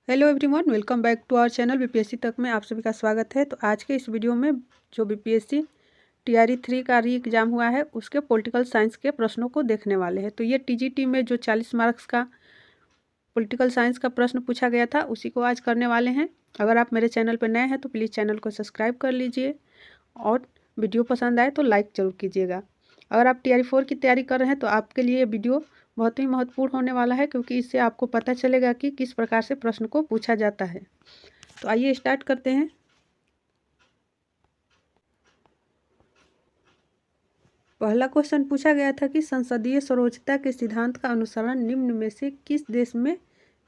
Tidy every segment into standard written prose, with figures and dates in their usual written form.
Hello everyone, welcome back to our channel BPSC तक में आप सभी का स्वागत है। तो आज के इस वीडियो में जो बीपीएससी टीआरई 3 का री एग्ज़ाम हुआ है उसके पॉलिटिकल साइंस के प्रश्नों को देखने वाले हैं। तो ये टीजीटी में जो 40 मार्क्स का पॉलिटिकल साइंस का प्रश्न पूछा गया था उसी को आज करने वाले हैं। अगर आप मेरे चैनल पर नए हैं तो प्लीज़ चैनल को सब्सक्राइब कर लीजिए और वीडियो पसंद आए तो लाइक ज़रूर कीजिएगा। अगर आप टीआरई 4 की तैयारी कर रहे हैं तो आपके लिए ये वीडियो बहुत ही महत्वपूर्ण होने वाला है, क्योंकि इससे आपको पता चलेगा कि किस प्रकार से प्रश्न को पूछा जाता है। तो आइए स्टार्ट करते हैं। पहला क्वेश्चन पूछा गया था कि संसदीय सर्वोच्चता के सिद्धांत का अनुसरण निम्न में से किस देश में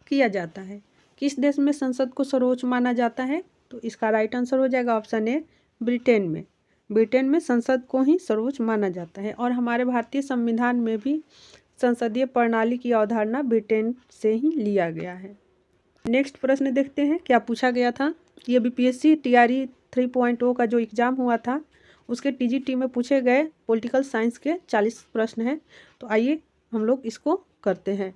किया जाता है। किस देश में संसद को सर्वोच्च माना जाता है? तो इसका राइट आंसर हो जाएगा ऑप्शन ए, ब्रिटेन में। ब्रिटेन में संसद को ही सर्वोच्च माना जाता है और हमारे भारतीय संविधान में भी संसदीय प्रणाली की अवधारणा ब्रिटेन से ही लिया गया है। नेक्स्ट प्रश्न देखते हैं क्या पूछा गया था। ये बीपीएससी टीआरई 3.0 का जो एग्ज़ाम हुआ था उसके टीजीटी में पूछे गए पॉलिटिकल साइंस के 40 प्रश्न हैं। तो आइए हम लोग इसको करते हैं।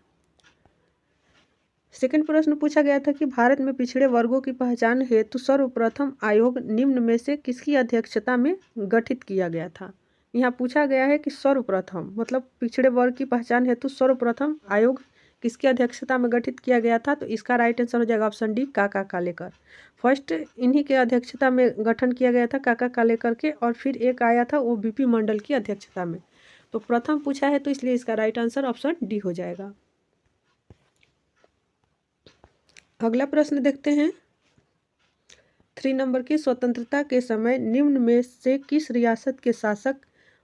सेकंड प्रश्न पूछा गया था कि भारत में पिछड़े वर्गों की पहचान हेतु सर्वप्रथम आयोग निम्न में से किसकी अध्यक्षता में गठित किया गया था। यहाँ पूछा गया है कि सर्वप्रथम मतलब पिछड़े वर्ग की पहचान हेतु सर्वप्रथम आयोग किसकी अध्यक्षता में गठित किया गया था। तो इसका राइट आंसर हो जाएगा ऑप्शन डी, काका कालेकर। फर्स्ट इन्हीं के अध्यक्षता में गठन किया गया था, काका कालेकर के, और फिर एक आया था वो बीपी मंडल की अध्यक्षता में। तो प्रथम पूछा है तो इसलिए इसका राइट आंसर ऑप्शन डी हो जाएगा। अगला प्रश्न देखते हैं। 3 नंबर की स्वतंत्रता के समय निम्न में से किस रियासत के शासक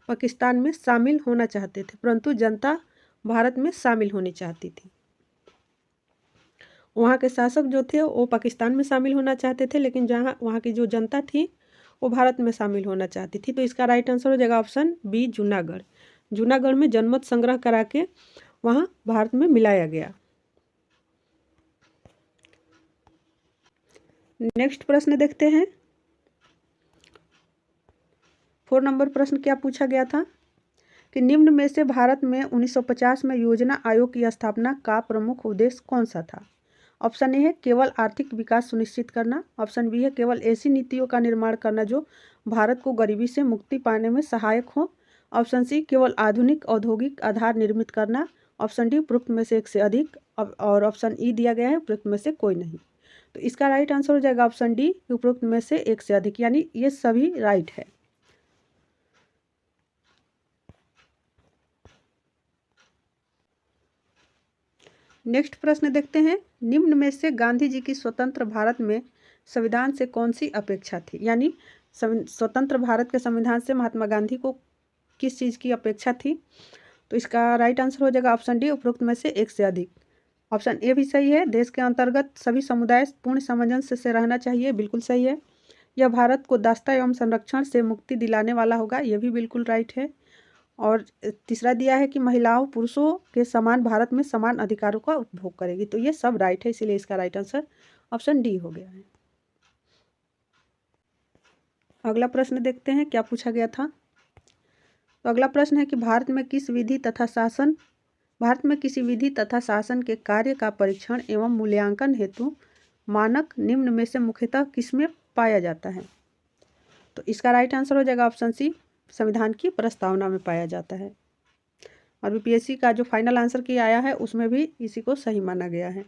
पाकिस्तान में शामिल होना चाहते थे परंतु जनता भारत में शामिल होनी चाहती थी। वहाँ के शासक जो थे वो पाकिस्तान में शामिल होना चाहते थे, लेकिन जहाँ वहाँ की जो जनता थी वो भारत में शामिल होना चाहती थी। तो इसका राइट आंसर हो जाएगा ऑप्शन बी, जूनागढ़। जूनागढ़ में जनमत संग्रह करा के वहाँ भारत में मिलाया गया। नेक्स्ट प्रश्न देखते हैं। 4 नंबर प्रश्न क्या पूछा गया था कि निम्न में से भारत में 1950 में योजना आयोग की स्थापना का प्रमुख उद्देश्य कौन सा था। ऑप्शन ए है केवल आर्थिक विकास सुनिश्चित करना। ऑप्शन बी है केवल ऐसी नीतियों का निर्माण करना जो भारत को गरीबी से मुक्ति पाने में सहायक हो। ऑप्शन सी केवल आधुनिक औद्योगिक आधार निर्मित करना। ऑप्शन डी उपरोक्त में से एक से अधिक, और ऑप्शन ई दिया गया है उपरोक्त में से कोई नहीं। तो इसका राइट आंसर हो जाएगा ऑप्शन डी, उपरोक्त में से एक से अधिक, यानी ये सभी राइट है। नेक्स्ट प्रश्न देखते हैं। निम्न में से गांधी जी की स्वतंत्र भारत में संविधान से कौन सी अपेक्षा थी, यानी स्वतंत्र भारत के संविधान से महात्मा गांधी को किस चीज़ की अपेक्षा थी। तो इसका राइट आंसर हो जाएगा ऑप्शन डी, उपरोक्त में से एक से अधिक। ऑप्शन ए भी सही है, देश के अंतर्गत सभी समुदाय पूर्ण सामंजस्य से रहना चाहिए, बिल्कुल सही है। यह भारत को दासता एवं संरक्षण से मुक्ति दिलाने वाला होगा, यह भी बिल्कुल राइट है। और तीसरा दिया है कि महिलाओं पुरुषों के समान भारत में समान अधिकारों का उपभोग करेगी। तो ये सब राइट है, इसीलिए इसका राइट आंसर ऑप्शन डी हो गया है। अगला प्रश्न देखते हैं क्या पूछा गया था। तो अगला प्रश्न है कि भारत में किसी विधि तथा शासन के कार्य का परीक्षण एवं मूल्यांकन हेतु मानक निम्न में से मुख्यतः किसमें पाया जाता है। तो इसका राइट आंसर हो जाएगा ऑप्शन सी, संविधान की प्रस्तावना में पाया जाता है। और बीपीएससी का जो फाइनल आंसर की आया है उसमें भी इसी को सही माना गया है।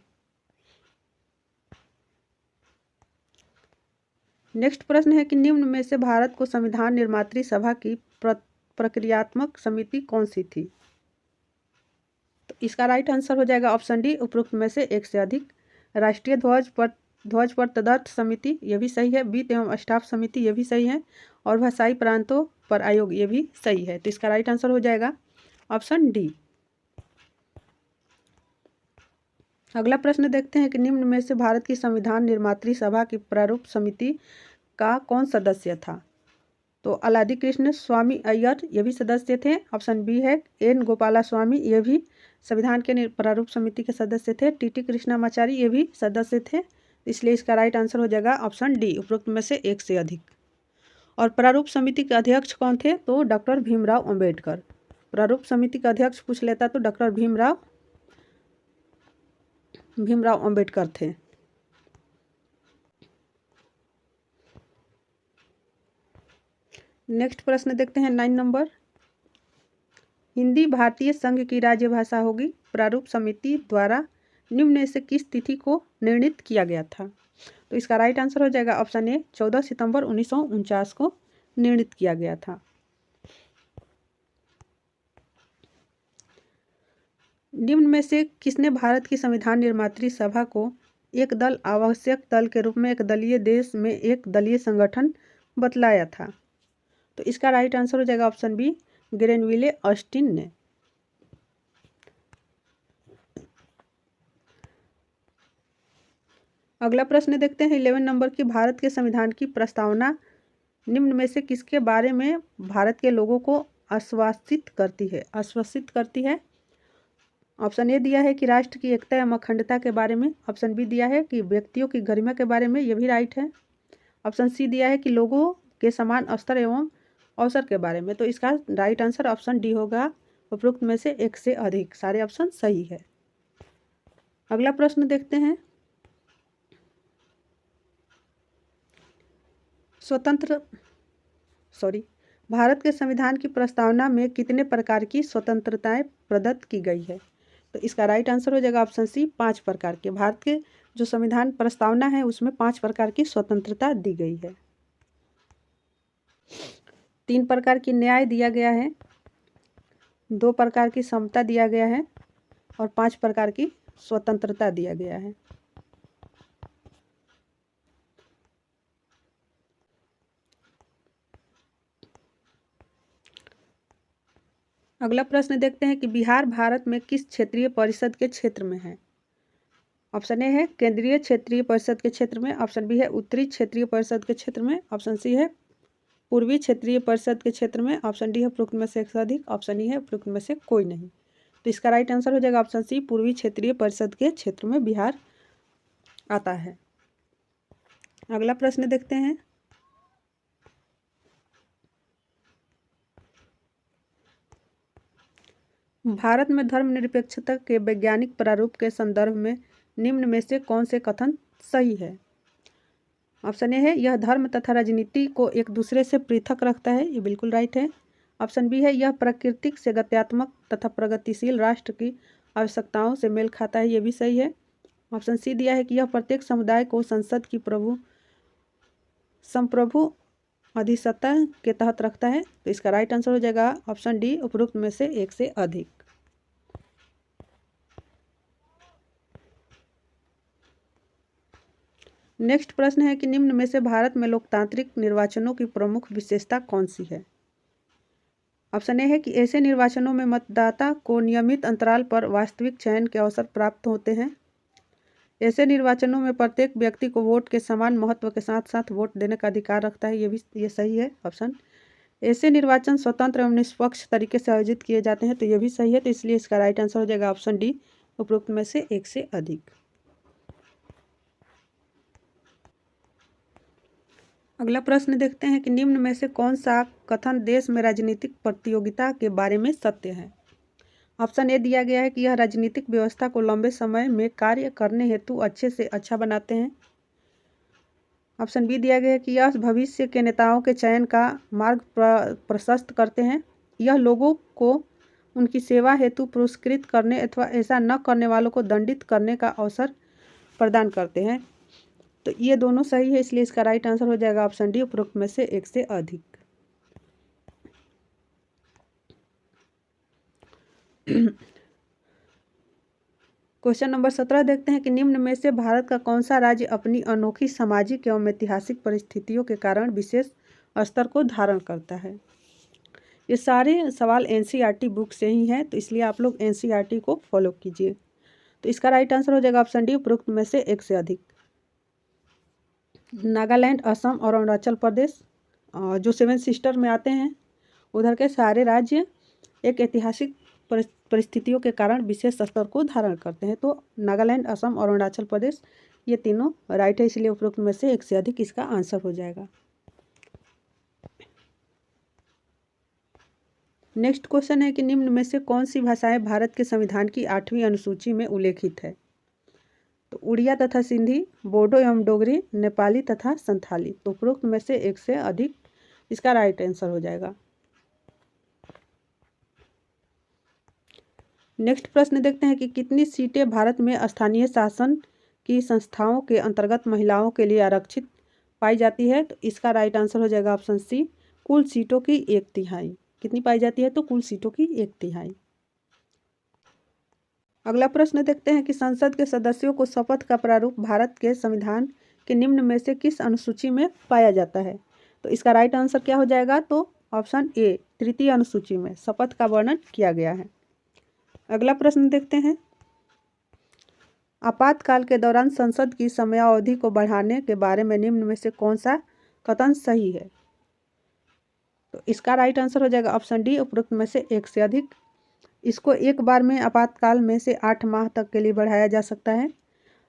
नेक्स्ट प्रश्न है कि निम्न में से भारत को संविधान निर्मात्री सभा की प्रक्रियात्मक समिति कौन सी थी। तो इसका राइट आंसर हो जाएगा ऑप्शन डी, उपरोक्त में से एक से अधिक। राष्ट्रीय ध्वज पर तदर्थ समिति, यह भी सही है। वित्त एवं स्टाफ समिति, यह भी सही है। और भाषाई प्रांतों पर आयोग, ये भी सही है। तो इसका राइट आंसर हो जाएगा ऑप्शन डी। अगला प्रश्न देखते हैं कि निम्न में से भारत की संविधान निर्मात्री सभा की प्रारूप समिति का कौन सदस्य था। तो अलादी कृष्ण स्वामी अय्यर, ये भी सदस्य थे। ऑप्शन बी है एन गोपाला स्वामी, ये भी संविधान के प्रारूप समिति के सदस्य थे। टीटी कृष्णामाचारी, ये भी सदस्य थे। इसलिए इसका राइट आंसर हो जाएगा ऑप्शन डी, उपरोक्त में से एक से अधिक। और प्रारूप समिति के अध्यक्ष कौन थे, तो डॉक्टर भीमराव अंबेडकर। प्रारूप समिति का अध्यक्ष पूछ लेता तो डॉक्टर भीमराव अंबेडकर थे। नेक्स्ट प्रश्न देखते हैं 9 नंबर। हिंदी भारतीय संघ की राज्य भाषा होगी। प्रारूप समिति द्वारा निम्न में से किस तिथि को निर्णीत किया गया था? तो इसका राइट आंसर हो जाएगा ऑप्शन ए 14 सितंबर 1949 को निर्णीत किया गया था। निम्न में से किसने भारत की संविधान निर्मात्री सभा को एक दल आवश्यक दल के रूप में एक दलीय देश में एक दलीय संगठन बतलाया था? तो इसका राइट आंसर हो जाएगा ऑप्शन बी ग्रेनविले ऑस्टिन ने। अगला प्रश्न देखते हैं 11 नंबर की। भारत के संविधान की प्रस्तावना निम्न में से किसके बारे में भारत के लोगों को आश्वासित करती है? ऑप्शन ए दिया है कि राष्ट्र की एकता एवं अखंडता के बारे में। ऑप्शन बी दिया है कि व्यक्तियों की गरिमा के बारे में, ये भी राइट है। ऑप्शन सी दिया है कि लोगों के समान अवसर एवं अवसर के बारे में। तो इसका राइट आंसर ऑप्शन डी होगा, उपरोक्त में से एक से अधिक। सारे ऑप्शन सही है। अगला प्रश्न देखते हैं। भारत के संविधान की प्रस्तावना में कितने प्रकार की स्वतंत्रताएं प्रदत्त की गई है? तो इसका राइट आंसर हो जाएगा ऑप्शन सी 5 प्रकार के। भारत के जो संविधान प्रस्तावना है उसमें 5 प्रकार की स्वतंत्रता दी गई है। 3 प्रकार की न्याय दिया गया है, 2 प्रकार की समता दिया गया है और 5 प्रकार की स्वतंत्रता दिया गया है। अगला प्रश्न देखते हैं कि बिहार भारत में किस क्षेत्रीय परिषद के क्षेत्र में है? ऑप्शन ए है केंद्रीय क्षेत्रीय परिषद के क्षेत्र में। ऑप्शन बी है उत्तरी क्षेत्रीय परिषद के क्षेत्र में। ऑप्शन सी है पूर्वी क्षेत्रीय परिषद के क्षेत्र में। ऑप्शन डी है उपरोक्त में से एक से अधिक। ऑप्शन ई है उपरोक्त में से कोई नहीं। तो इसका राइट आंसर हो जाएगा ऑप्शन सी पूर्वी क्षेत्रीय परिषद के क्षेत्र में बिहार आता है। अगला प्रश्न देखते हैं। भारत में धर्मनिरपेक्षता के वैज्ञानिक प्रारूप के संदर्भ में निम्न में से कौन से कथन सही है? ऑप्शन ए है यह धर्म तथा राजनीति को एक दूसरे से पृथक रखता है। ये बिल्कुल राइट है। ऑप्शन बी है यह प्राकृतिक से गत्यात्मक तथा प्रगतिशील राष्ट्र की आवश्यकताओं से मेल खाता है। ये भी सही है। ऑप्शन सी दिया है कि यह प्रत्येक समुदाय को संसद की संप्रभु अधिसत्ता के तहत रखता है। तो इसका राइट आंसर हो जाएगा ऑप्शन डी उपरोक्त में से एक से अधिक। नेक्स्ट प्रश्न है कि निम्न में से भारत में लोकतांत्रिक निर्वाचनों की प्रमुख विशेषता कौन सी है? ऑप्शन ए है कि ऐसे निर्वाचनों में मतदाता को नियमित अंतराल पर वास्तविक चयन के अवसर प्राप्त होते हैं। ऐसे निर्वाचनों में प्रत्येक व्यक्ति को वोट के समान महत्व के साथ साथ वोट देने का अधिकार रखता है। ये सही है ऑप्शन। ऐसे निर्वाचन स्वतंत्र एवं निष्पक्ष तरीके से आयोजित किए जाते हैं। तो ये भी सही है। तो इसलिए इसका राइट आंसर हो जाएगा ऑप्शन डी उपरोक्त में से एक से अधिक। अगला प्रश्न देखते हैं कि निम्न में से कौन सा कथन देश में राजनीतिक प्रतियोगिता के बारे में सत्य है? ऑप्शन ए दिया गया है कि यह राजनीतिक व्यवस्था को लंबे समय में कार्य करने हेतु अच्छे से अच्छा बनाते हैं। ऑप्शन बी दिया गया है कि यह भविष्य के नेताओं के चयन का मार्ग प्रशस्त करते हैं। यह लोगों को उनकी सेवा हेतु पुरस्कृत करने अथवा ऐसा न करने वालों को दंडित करने का अवसर प्रदान करते हैं। तो ये दोनों सही है। इसलिए इसका राइट आंसर हो जाएगा ऑप्शन डी उपरोक्त में से एक से अधिक। क्वेश्चन नंबर 17 देखते हैं कि निम्न में से भारत का कौन सा राज्य अपनी अनोखी सामाजिक एवं ऐतिहासिक परिस्थितियों के कारण विशेष स्तर को धारण करता है? ये सारे सवाल एनसीईआरटी बुक से ही हैं। तो इसलिए आप लोग एनसीईआरटी को फॉलो कीजिए। तो इसका राइट आंसर हो जाएगा ऑप्शन डी उपरोक्त में से एक से अधिक। नागालैंड, असम और अरुणाचल प्रदेश जो 7 सिस्टर में आते हैं, उधर के सारे राज्य एक ऐतिहासिक परिस्थितियों के कारण विशेष स्तर को धारण करते हैं। तो नागालैंड, असम और अरुणाचल प्रदेश ये तीनों राइट है। इसलिए उपरोक्त में से एक से अधिक इसका आंसर हो जाएगा। नेक्स्ट क्वेश्चन है कि निम्न में से कौन सी भाषाएं भारत के संविधान की 8वीं अनुसूची में उल्लेखित है? तो उड़िया तथा सिंधी, बोडो एवं डोगरी, नेपाली तथा संथाली। तो उपरोक्त में से एक से अधिक इसका राइट आंसर हो जाएगा। नेक्स्ट प्रश्न देखते हैं कि कितनी सीटें भारत में स्थानीय शासन की संस्थाओं के अंतर्गत महिलाओं के लिए आरक्षित पाई जाती है। तो इसका राइट आंसर हो जाएगा ऑप्शन सी, कुल सीटों की 1/3। कितनी पाई जाती है? तो कुल सीटों की 1/3। अगला प्रश्न देखते हैं कि संसद के सदस्यों को शपथ का प्रारूप भारत के संविधान के निम्न में से किस अनुसूची में पाया जाता है? तो इसका राइट आंसर क्या हो जाएगा? तो ऑप्शन ए, तृतीय अनुसूची में शपथ का वर्णन किया गया है। अगला प्रश्न देखते हैं, आपातकाल के दौरान संसद की समयावधि को बढ़ाने के बारे में निम्न में से कौन सा कथन सही है? तो इसका राइट आंसर हो जाएगा ऑप्शन डी, उपरोक्त में से एक से अधिक। इसको एक बार में आपातकाल में से 8 माह तक के लिए बढ़ाया जा सकता है।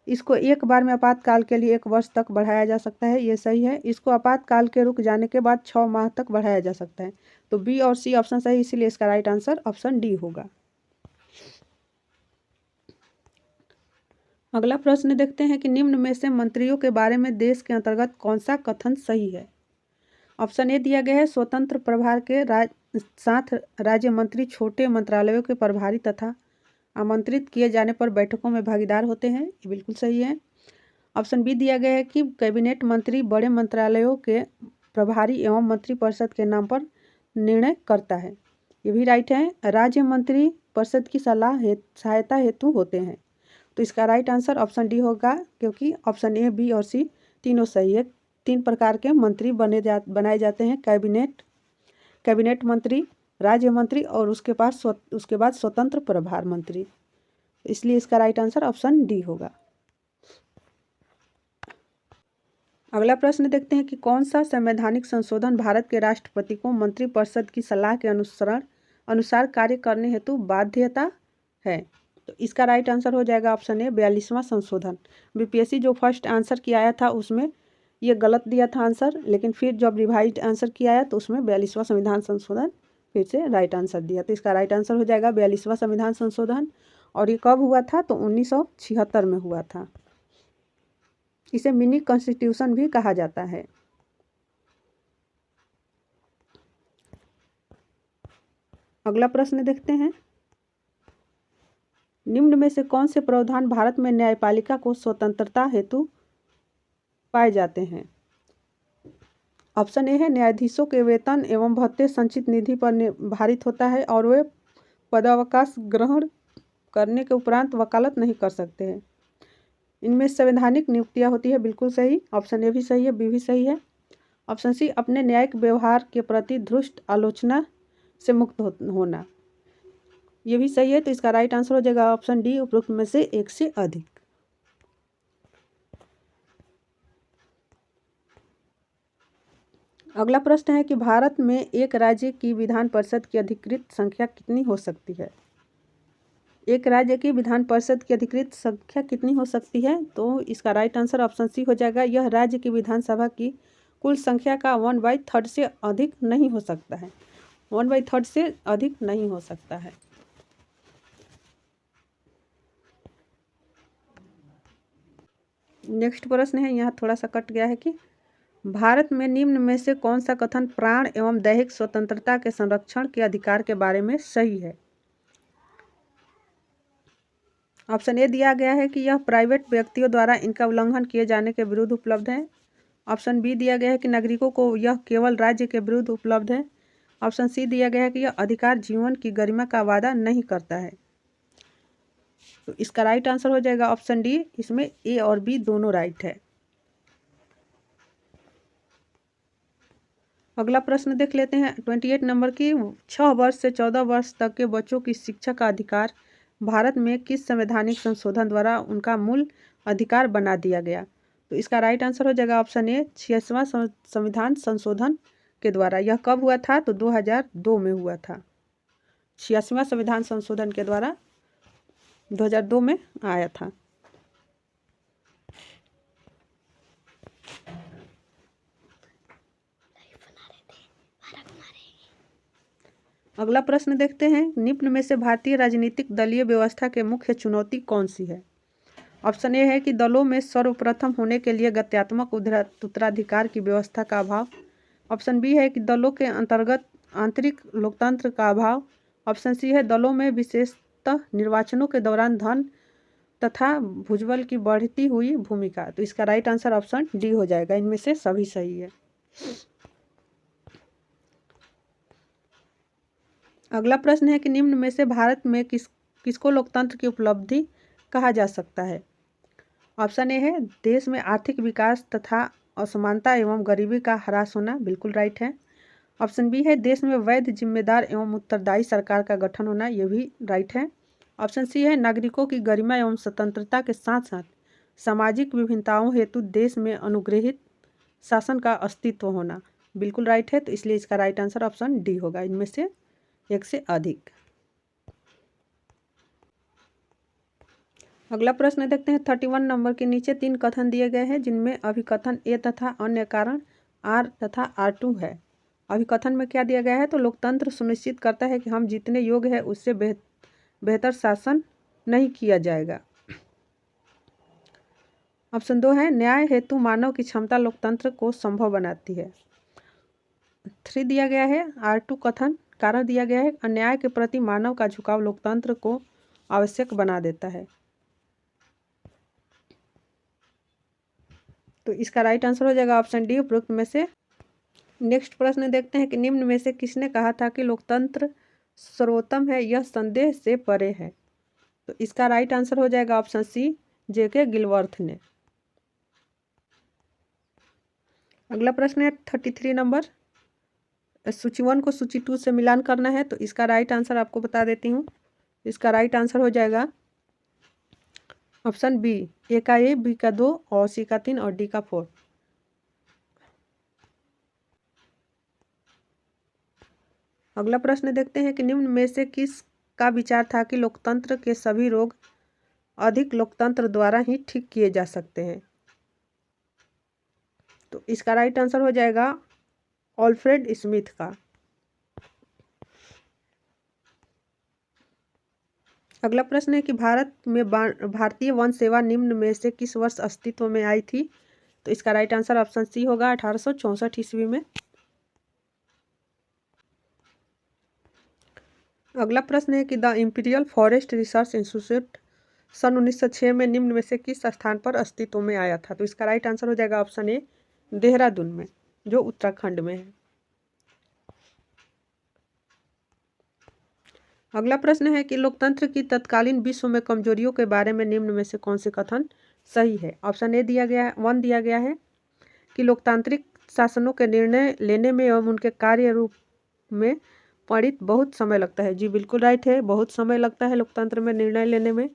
इसको एक बार में आपातकाल के लिए 1 वर्ष तक बढ़ाया जा सकता है, ये सही है। इसको आपातकाल के रुक जाने के बाद 6 माह तक बढ़ाया जा सकता है। तो बी और सी ऑप्शन सही, इसीलिए इसका राइट आंसर ऑप्शन डी होगा। अगला प्रश्न देखते हैं कि निम्न में से मंत्रियों के बारे में देश के अंतर्गत कौन सा कथन सही है? ऑप्शन ए दिया गया है, स्वतंत्र प्रभार के साथ राज्य मंत्री छोटे मंत्रालयों के प्रभारी तथा आमंत्रित किए जाने पर बैठकों में भागीदार होते हैं, ये बिल्कुल सही है। ऑप्शन बी दिया गया है कि कैबिनेट मंत्री बड़े मंत्रालयों के प्रभारी एवं मंत्रिपरिषद के नाम पर निर्णय करता है, ये भी राइट है। राज्य मंत्री परिषद की सहायता हेतु होते हैं। तो इसका राइट आंसर ऑप्शन डी होगा, क्योंकि ऑप्शन ए, बी और सी तीनों सही है। 3 प्रकार के मंत्री बनाए जाते हैं, कैबिनेट मंत्री, राज्य मंत्री और उसके बाद स्वतंत्र प्रभार मंत्री। इसलिए इसका राइट आंसर ऑप्शन डी होगा। अगला प्रश्न देखते हैं कि कौन सा संवैधानिक संशोधन भारत के राष्ट्रपति को मंत्रिपरिषद की सलाह के अनुसार कार्य करने हेतु बाध्यता है? तो इसका राइट आंसर हो जाएगा ऑप्शन ए, 42वां संशोधन। बीपीएससी जो फर्स्ट आंसर किया आया था उसमें ये गलत दिया था आंसर, लेकिन फिर जब रिवाइज आंसर किया आया तो उसमें 42वां संविधान संशोधन फिर से राइट आंसर दिया। तो इसका राइट आंसर हो जाएगा 42वां संविधान संशोधन। और ये कब हुआ था? तो 1976 में हुआ था। इसे मिनी कॉन्स्टिट्यूशन भी कहा जाता है। अगला प्रश्न देखते हैं, निम्न में से कौन से प्रावधान भारत में न्यायपालिका को स्वतंत्रता हेतु पाए जाते हैं? ऑप्शन ए है, न्यायाधीशों के वेतन एवं भत्ते संचित निधि पर निर्धारित होता है और वे पदावकाश ग्रहण करने के उपरांत वकालत नहीं कर सकते हैं। इनमें संवैधानिक नियुक्तियां होती है, बिल्कुल सही। ऑप्शन ए भी सही है, बी भी सही है। ऑप्शन सी, अपने न्यायिक व्यवहार के प्रति धृष्ट आलोचना से मुक्त होना, ये भी सही है। तो इसका राइट आंसर हो जाएगा ऑप्शन डी, उपरोक्त में से एक से अधिक। अगला प्रश्न है कि भारत में एक राज्य की विधान परिषद की अधिकृत संख्या कितनी हो सकती है? एक राज्य की विधान परिषद की अधिकृत संख्या कितनी हो सकती है? तो इसका राइट आंसर ऑप्शन सी हो जाएगा, यह राज्य की विधानसभा की कुल संख्या का 1/3 से अधिक नहीं हो सकता है। 1/3 से अधिक नहीं हो सकता है। नेक्स्ट प्रश्न है, यहाँ थोड़ा सा कट गया है कि भारत में निम्न में से कौन सा कथन प्राण एवं दैहिक स्वतंत्रता के संरक्षण के अधिकार के बारे में सही है? ऑप्शन ए दिया गया है कि यह प्राइवेट व्यक्तियों द्वारा इनका उल्लंघन किए जाने के विरुद्ध उपलब्ध है। ऑप्शन बी दिया गया है कि नागरिकों को यह केवल राज्य के विरुद्ध उपलब्ध है। ऑप्शन सी दिया गया है कि यह अधिकार जीवन की गरिमा का वादा नहीं करता है। तो इसका राइट आंसर हो जाएगा ऑप्शन डी, इसमें ए और बी दोनों राइट है। अगला प्रश्न देख लेते हैं 28 नंबर की, 6 वर्ष से 14 वर्ष तक के बच्चों की शिक्षा का अधिकार भारत में किस संवैधानिक संशोधन द्वारा उनका मूल अधिकार बना दिया गया? तो इसका राइट आंसर हो जाएगा ऑप्शन ए, 86वां संविधान संशोधन के द्वारा। यह कब हुआ था? तो 2002 में हुआ था। 86वां संविधान संशोधन के द्वारा 2002 में आया था। अगला प्रश्न देखते हैं, निम्न में से भारतीय राजनीतिक दलीय व्यवस्था के मुख्य चुनौती कौन सी है? ऑप्शन ए है कि दलों में सर्वप्रथम होने के लिए गत्यात्मक उत्तराधिकार की व्यवस्था का अभाव। ऑप्शन बी है कि दलों के अंतर्गत आंतरिक लोकतंत्र का अभाव। ऑप्शन सी है दलों में विशेषतः निर्वाचनों के दौरान धन तथा भुजबल की बढ़ती हुई भूमिका। तो इसका राइट आंसर ऑप्शन डी हो जाएगा, इनमें से सभी सही है। अगला प्रश्न है कि निम्न में से भारत में किसको लोकतंत्र की उपलब्धि कहा जा सकता है। ऑप्शन ए है देश में आर्थिक विकास तथा असमानता एवं गरीबी का ह्रास होना, बिल्कुल राइट है। ऑप्शन बी है देश में वैध, जिम्मेदार एवं उत्तरदायी सरकार का गठन होना, यह भी राइट है। ऑप्शन सी है नागरिकों की गरिमा एवं स्वतंत्रता के साथ साथ सामाजिक विभिन्नताओं हेतु देश में अनुग्रहित शासन का अस्तित्व होना, बिल्कुल राइट है। तो इसलिए इसका राइट आंसर ऑप्शन डी होगा, इनमें से एक से अधिक। अगला प्रश्न देखते हैं 31 नंबर के नीचे 3 कथन दिए गए हैं जिनमें अभिकथन ए तथा अन्य कारण आर तथा R2 है। अभिकथन में क्या दिया गया है, तो लोकतंत्र सुनिश्चित करता है कि हम जितने योग्य हैं उससे बेहतर शासन नहीं किया जाएगा। ऑप्शन 2 है न्याय हेतु मानव की क्षमता लोकतंत्र को संभव बनाती है। 3 दिया गया है R2 कथन, कारण दिया गया है अन्याय के प्रति मानव का झुकाव लोकतंत्र को आवश्यक बना देता है। तो इसका राइट आंसर हो जाएगा ऑप्शन डी, उपरोक्त में से। नेक्स्ट प्रश्न देखते हैं कि निम्न में से किसने कहा था कि लोकतंत्र सर्वोत्तम है, यह संदेह से परे है। तो इसका राइट आंसर हो जाएगा ऑप्शन सी, जेके गिलवर्थ ने। अगला प्रश्न है 33 नंबर, सूची 1 को सूची 2 से मिलान करना है। तो इसका राइट आंसर आपको बता देती हूँ। इसका राइट आंसर हो जाएगा ऑप्शन बी, ए का ए, बी का 2 और सी का 3 और डी का 4। अगला प्रश्न देखते हैं कि निम्न में से किस का विचार था कि लोकतंत्र के सभी रोग अधिक लोकतंत्र द्वारा ही ठीक किए जा सकते हैं। तो इसका राइट आंसर हो जाएगा ऑल्फ्रेड स्मिथ का। अगला प्रश्न है कि भारत में भारतीय वन सेवा निम्न में से किस वर्ष अस्तित्व में आई थी। तो इसका राइट आंसर ऑप्शन सी होगा 1864 ईस्वी में। अगला प्रश्न है कि the imperial forest research institute सन 1906 में निम्न में से किस स्थान पर अस्तित्व में आया था। तो इसका राइट आंसर हो जाएगा ऑप्शन ए, देहरादून में, जो उत्तराखंड में है। अगला प्रश्न है कि लोकतंत्र की तत्कालीन विश्व में कमजोरियों के बारे में निम्न में से कौन से कथन सही है। ऑप्शन ए दिया गया है 1 दिया गया है कि लोकतांत्रिक शासनों के निर्णय लेने में एवं उनके कार्य रूप में परित बहुत समय लगता है। जी बिल्कुल राइट है, बहुत समय लगता है लोकतंत्र में निर्णय लेने में।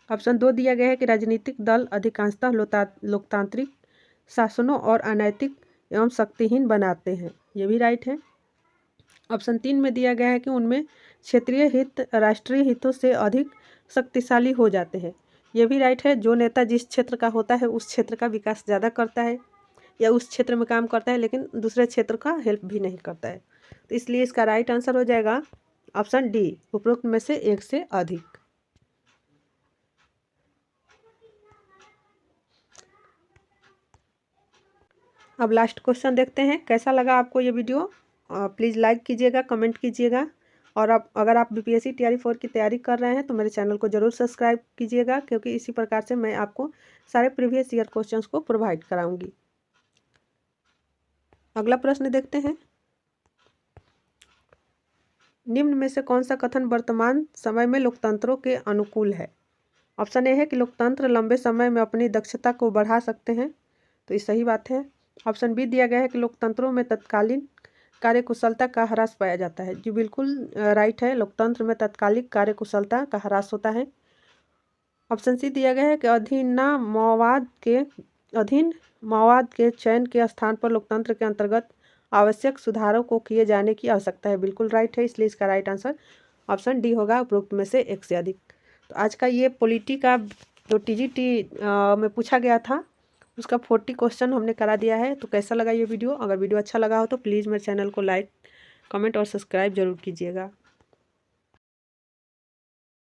ऑप्शन 2 दिया गया है कि राजनीतिक दल अधिकांशतः लोकतांत्रिक शासनों और अनैतिक एवं शक्तिहीन बनाते हैं, ये भी राइट है। ऑप्शन 3 में दिया गया है कि उनमें क्षेत्रीय हित राष्ट्रीय हितों से अधिक शक्तिशाली हो जाते हैं, ये भी राइट है। जो नेता जिस क्षेत्र का होता है उस क्षेत्र का विकास ज़्यादा करता है या उस क्षेत्र में काम करता है, लेकिन दूसरे क्षेत्र का हेल्प भी नहीं करता है। तो इसलिए इसका राइट आंसर हो जाएगा ऑप्शन डी, उपरोक्त में से एक से अधिक। अब लास्ट क्वेश्चन देखते हैं। कैसा लगा आपको ये वीडियो, प्लीज़ लाइक कीजिएगा, कमेंट कीजिएगा। और अगर आप बीपीएससी टीआरई 4 की तैयारी कर रहे हैं तो मेरे चैनल को ज़रूर सब्सक्राइब कीजिएगा, क्योंकि इसी प्रकार से मैं आपको सारे प्रीवियस ईयर क्वेश्चंस को प्रोवाइड कराऊंगी। अगला प्रश्न देखते हैं। निम्न में से कौन सा कथन वर्तमान समय में लोकतंत्रों के अनुकूल है। ऑप्शन ए है कि लोकतंत्र लंबे समय में अपनी दक्षता को बढ़ा सकते हैं, तो ये सही बात है। ऑप्शन बी दिया गया है कि लोकतंत्रों में तत्कालीन कार्यकुशलता का ह्रास पाया जाता है। जी बिल्कुल राइट है, लोकतंत्र में तत्कालिक कार्यकुशलता का ह्रास होता है। ऑप्शन सी दिया गया है कि अधीन मवाद के चयन के स्थान पर लोकतंत्र के अंतर्गत आवश्यक सुधारों को किए जाने की आवश्यकता है, बिल्कुल राइट है। इसलिए इसका राइट आंसर ऑप्शन डी होगा, उपरोक्त में से एक से अधिक। तो आज का ये पॉलिटी का जो टीजीटी में पूछा गया था उसका 40 क्वेश्चन हमने करा दिया है। तो कैसा लगा ये वीडियो, अगर वीडियो अच्छा लगा हो तो प्लीज़ मेरे चैनल को लाइक, कमेंट और सब्सक्राइब जरूर कीजिएगा।